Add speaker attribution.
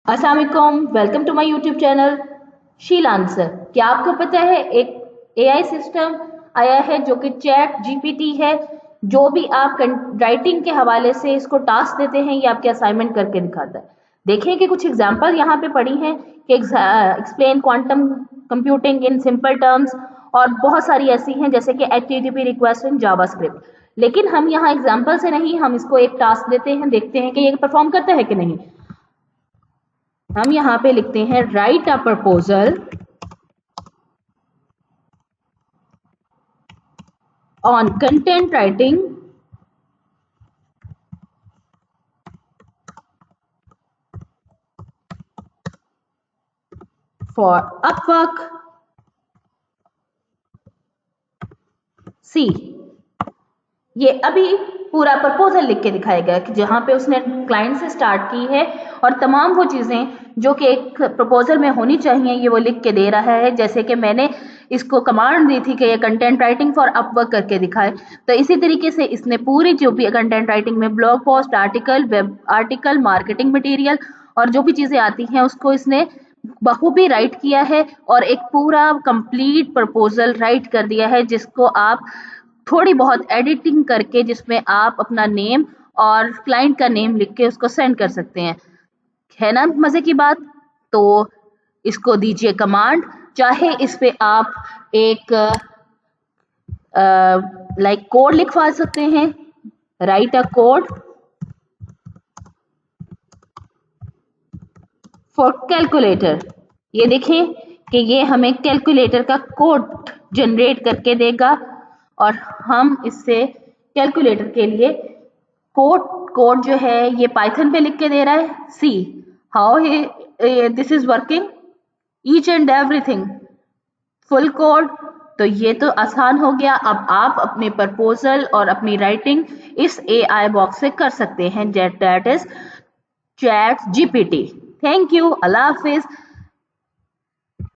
Speaker 1: अस्सलाम वालेकुम, welcome to my YouTube channel शील आंसर। क्या आपको पता है एक एआई सिस्टम आया है जो कि चैट जीपीटी है। जो भी आप राइटिंग के हवाले से इसको टास्क देते हैं ये आपके असाइनमेंट करके दिखाता है। देखें कि कुछ एग्जांपल यहाँ पे पड़ी हैं कि explain quantum computing in simple terms, और बहुत सारी ऐसी हैं जैसे कि एचटीटीपी रिक्वेस्ट इन जावास्क्रिप्ट। लेकिन हम यहाँ एग्जाम्पल से नहीं, हम इसको एक टास्क देते हैं, देखते हैं कि ये परफॉर्म करता है कि नहीं। हम यहाँ पे लिखते हैं write a proposal on content writing for Upwork सी। ये अभी पूरा प्रपोजल लिख के दिखाएगा कि जहां पे उसने क्लाइंट से स्टार्ट की है और तमाम वो चीजें जो कि एक प्रपोजल में होनी चाहिए ये वो लिख के दे रहा है। जैसे कि मैंने इसको कमांड दी थी कि ये कंटेंट राइटिंग फॉर अपवर्क करके दिखाए, तो इसी तरीके से इसने पूरी जो भी कंटेंट राइटिंग में blog post, article, web article, marketing material और जो भी चीजें आती हैं उसको इसने बखूबी राइट किया है और एक पूरा कंप्लीट प्रपोजल राइट कर दिया है, जिसको आप थोड़ी बहुत एडिटिंग करके जिसमें आप अपना नेम और क्लाइंट का नेम लिख के उसको सेंड कर सकते हैं। है ना मजे की बात। तो इसको दीजिए कमांड, चाहे इस पे आप एक लाइक कोड लिखवा सकते हैं, write a code for calculator. ये देखें कि ये हमें कैलकुलेटर का कोड जनरेट करके देगा और हम इससे कैलकुलेटर के लिए कोड जो है ये पाइथन पे लिख के दे रहा है। See how this is working each and everything full code. तो ये तो आसान हो गया। अब आप अपने प्रपोजल और अपनी राइटिंग इस एआई बॉक्स से कर सकते हैं, that is chat GPT. Thank you, Allah Hafiz.